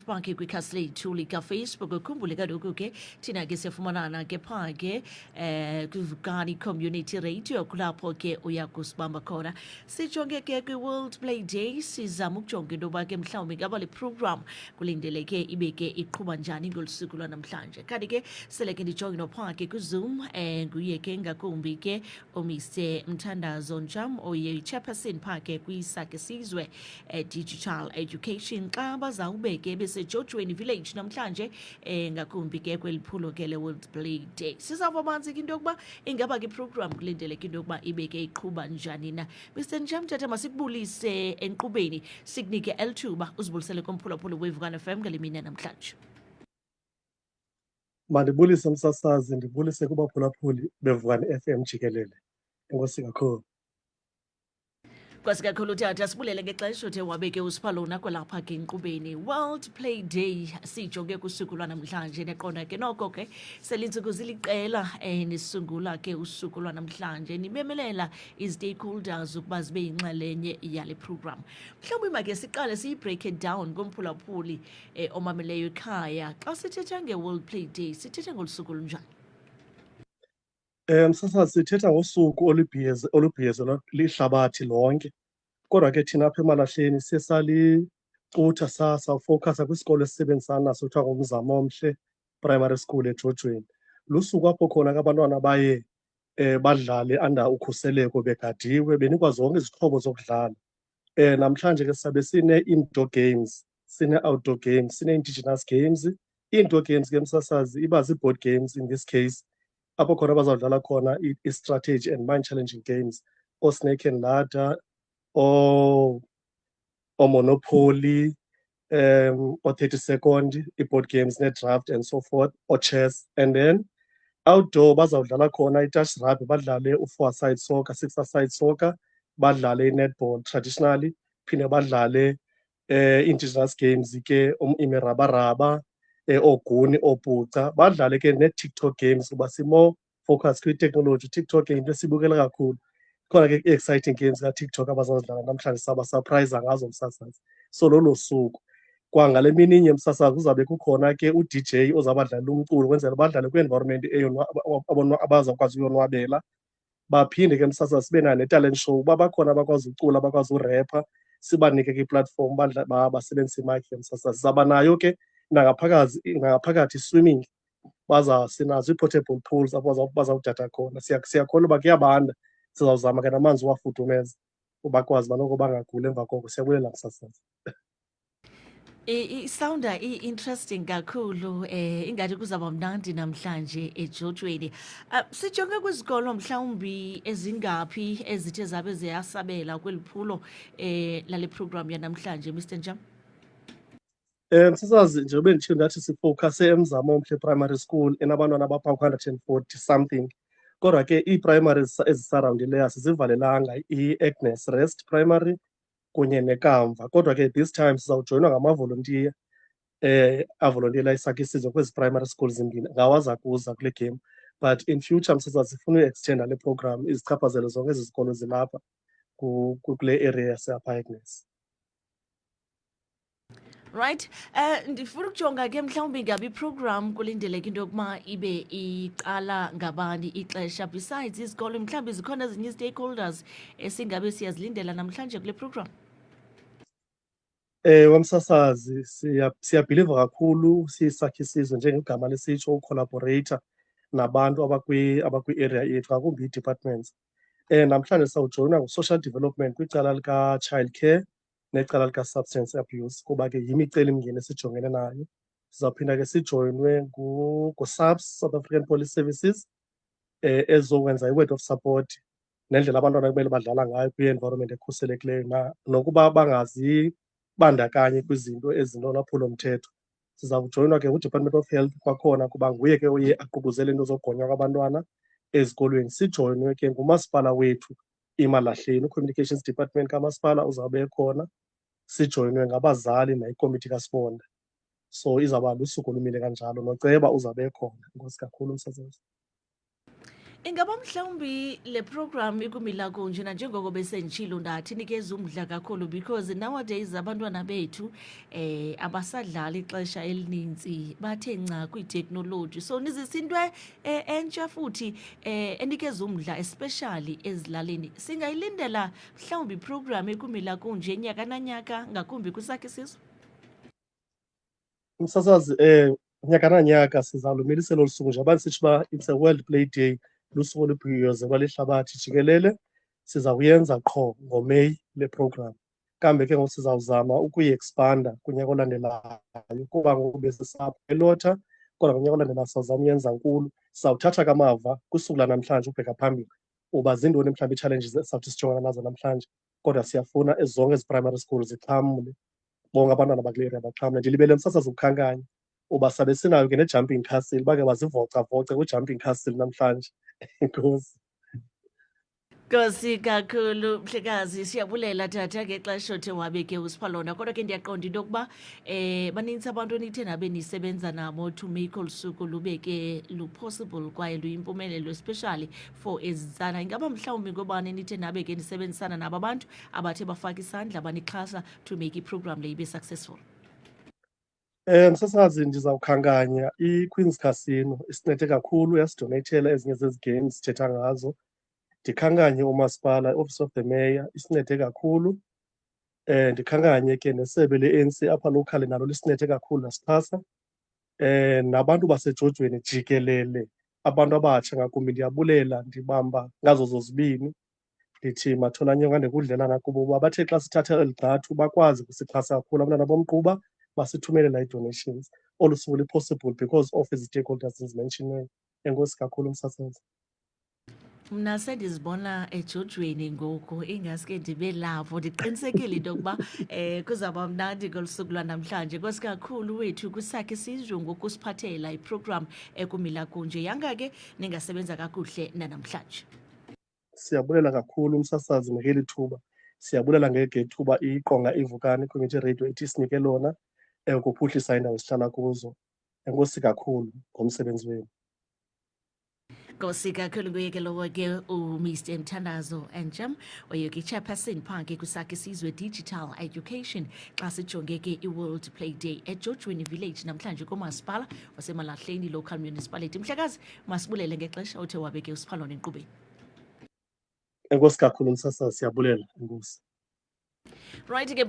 Phanke kwikhasi lethu likaFacebook ukhumbule kaloku ke thina ke siyafumanana ke phanke kwiVukani Community Radio kulapho ke uyakusibamba khona. Sijonge ke kwi-World Play Day sizama ukujonga into yoba ke mhlawumbi ngaba le program kulindeleke ibe ke iqhuba njani ngolu suku lwanamhlanje. Kanti ke sele ke ndijonge nophanke kwiZoom nguye ke ngakumbi ke uMr Mthandazo Njam oye chairperson phanke kwisakhe sizwe Digital Education xa bazawube ke besejojweni village namhlanje ngakumbi ke kweliphulo ke le World Play Day. Sizawuba banzi ke into yokuba ingaba ke program kulindeleke into yokuba ibe ke iqhuba njani na. Mr Njam tata masikubulise enkqubeni sikunike elithuba uzibulisele komphulaphula weVukani FM ngale mini namhlanje. Mandibulise msasazi, ndibulise kubaphulaphuli beVukani FM jikelele. Enkosi kakhulu. Kwasi kakhulu tata sibulele ngexesha uthe wabeke usiphalona kwalapha ke enkqubeni. World Play Day sijonge kusuku lwanamhlanje neqonda ke noko ke selintsuku ziliqela nisungula ke usuku lwanamhlanje nibemelela i-stakeholders ukuba zibe yinxalenye yale program. Mhlawumbi make siqale siyi-break it down komphulaphuli omameleyo ekhaya. Xa sithetha nge-World Play Day sithetha ngolusuku olunjani? Msasazi sithetha ngosuku olubhiyezelwa lihlabathi lonke. Kodwa ke thina apha eMalahleni sesalicutha sawufokhasa kwisikolo esisebenzisana naso kuthiwa nguMzamo Omhle Primary School eJojweni. Lusuku apho khona ke abantwana baye badlale under ukhuseleko begadiwe benikwa zonke izixhobo zokudlala. Namhlanje ke sabe sine-indoor games, sine-outdoor games, sine-indigenous games. I-indoor games ke msasazi iba zii-board games in this case. Apho khona bazawudlala khona i-strategy and mind challenging games, Snake and Ladder, Monopoly, or 30 second, i-board games, ne-draft and so forth, or chess. And then outdoor bazawudlala khona i-touch rugby, badlale u-4-a-side soccer, 6-a-side soccer, badlale i-netball traditionally, phinde badlale indigenous games ke imirabaraba, ooguni, oobhuca, badlale ke ne-TikTok games kuba si-more focus kwi-technology. TikTok into esibukela kakhulu. Khona ke i-exciting games kaTikTok abazawudlala namhlanje sabasurprise ngazo msasazi. So lolo suku kwangale mini inye msasazi kuzabe kukhona ke u-DJ ozabadlalela umculo kwenzela badlale kwi-environment abazawukwazi uyonwabela. Baphinde ke msasazi sibe nayo ne-talent show uba bakhona abakwazi ucula abakwazi urepha sibanike ke i-platform basebenzise imayikhi ke msasazi. Sizaba nayo ke nangaphakathi swimming sinazo ii-portable pools apho bazawudada khona. Siyakholwa uba kuyabanda, sizawuzama ke namanzi uwafudumeza bakwazi banoko bangaguli emva koko. Siyabulela msasazi. Isawunda interesting kakhulu ingathi kuzaba mnandi namhlanje eJojweni. Sijonge kwizikolo mhlawumbi ezingaphi ezithe zabe ziyasabela kweliphulo lale program yanamhlanje Mr Njam? Msasazi njengoba nditshilo ndathi sifowukhase eMzamo Omhle Primary School enabantwana abapha 140 something. Kodwa ke ii-primaries ezisarawndileyo sizivalelanga, i-Agnes Rest Primary kunye neKamva. Kodwa ke this time sizawujoyinwa ngamavolontiya avolontyela isakhe isizwe kwezi primary schools zimbini ngawaza kuza kule game. But in future msasazi sifuna uyi-extenda le program izichaphazele zonke ezi zikolo zilapha kule area yaseapha Agnes. Right. Ndifuna ukujonga ke mhlawumbi ngabe iprogram kulindeleke into yokuba ibe iqala ngabani ixesha. Besides izikolo mhlawumbi zikhona ezinye i-stakeholders esingabe siyazilindela namhlanje kule program? Wamsasazi siyabhiliva kakhulu siyisakhe isizwe njengegama lesitsho ukholabhoreyitha nabantu abakwi-area yethu ngakumbi ii-departments. Namhlanje sawujoyinwa ngu-social development kwicala lika-child care necala lika-substance abuse kuba ke yimicelimngeni esijongene nayo. Sizawuphinda ke sijoyinwe ngu-SAPS, South African Police Services, ezokwenza i-word of support nendlela abantwana kumele badlala ngayo kwi-environment ekhuselekileyo nokuba bangazibandakanye kwizinto ezinolwaphulomthetho. Siza kujoyinwa ke nguDepartment of Health kwakhona kuba nguye ke uye aququzele into zogonywa kwabantwana ezikolweni. Sijoyinwe ke ngumasipala wethu eMalahleni, uCommunications Department kamasipala uzawube khona. Sijoyinwe ngabazali nayikomiti kaSibonda. So izawuba lusuku olumile kanjalo noceba uzawube khona. Enkosi kakhulu msasazi. Ingaba mhlawumbi le program ikumila kunje na njengoko besenditshilo ndathi inikeza umdla kakhulu because nowadays abantwana bethu abasadlali ixesha elininzi bathe nca kwiteknoloji, so nizisa into entsha futhi enikeza umdla especially ezilalini. Singayilindela mhlawumbi iprogram ekumila kunje nyaka nanyaka ngakumbi kwisakhe isizwe? Umsasazi nyaka nanyaka sizawulimisela olu suku njengoba sitsho uba it's a World Play Day, lusuku olubhiyozelwa lihlabathi jikelele. Sizawuyenza qho ngoMeyi le program, kambe ke ngoku sizawuzama ukuyi-expanda kunyaka olandelayo kuba ngoku besisapho elotha, kodwa kunyaka olandelayo sizawuzama uyenza nkulu. Sizawuthatha ke amava kwisuku lanamhlanje ubheka phambili uba zintoni mhlawumbi ii-challenges esizawuthi sijongana nazo namhlanje, kodwa siyafuna zonke ezi primary schools zixhamle, bonke abantwana bakule area baxhamle. Ndilibele umsasazi ukukhankanya uba sabe sinayo ke ne-jumping castle, bakhe bazivocavoce kwi-jumping castle namhlanje. Enkosi. Nkosi kakhulu mhlekazi, siyabulela tata ngexesha othe wabe ke usipha lona, kodwa ke ndiyaqonda into yokuba banintsi abantu enithe nabe nisebenza nabo to make olu suku lube ke lu-possible kwaye luyimpumelelo especially for ezintsana. Ingaba mhlawumbi ngobani nithe nabe ke nisebenzisana nabo abantu abathe bafaka isandla banixhasa to make iprogram le ibe successful? Msasazi, ndizawukhankanya iQueen's Casino isincede kakhulu, yasidoneyithela ezinye zezi games sithetha ngazo. Ndikhankanye umasipala, i-Office of the Mayor isincede kakhulu. Ndikhankanye ke nesebe le-ANC apha lokhali nalo lisincede kakhulu lasixhasa. Nabantu basejojweni jikelele, abantu abatsha ngakumbi ndiyabulela, ndibamba ngazo zozibini. Ndithi matholanye okanye kudlelana kubo uba bathe xa sithatha eli gxathu bakwazi ukusixhasa kakhulu abantwana bomgquba, basithumelela ii-donations. Olu suku li-possible because of ezi stakeholders ndizimenshiniweyo. Enkosi kakhulu umsasazi. Mna sendizibona ejojweni ngoku ingaske ndibe lavo, ndiqinisekile into yokuba kuzawuba mnandi ngolu suku lwanamhlanje. Nkosi kakhulu wethu kwisakhe isizwe ngokusiphathela iprogram ekumila kunje. Yanga ke ningasebenza kakuhle nanamhlanje. Siyabulela kakhulu umsasazi ngeli thuba, siyabulela ngethuba iqonga ivukani community radio ethi sinike lona ukuphuhlisa iindawo esihlala kuzo. Enkosi kakhulu ngomsebenzi wenu. Nkosi kakhulu nguye ke lowo ke uMr Mthandazo Enjam oye ke chairperson phanke kwisakhe isizwe digital education xa sijonge ke i-World Play Day eJojweni Village namhlanje kumasipala waseMalahleni local municipality. Mhlekazi, masibulele ngexesha othe wabe ke usipha lona enkqubeni. Enkosi kakhulu umsasazi, siyabulela. Enkosi. Right ke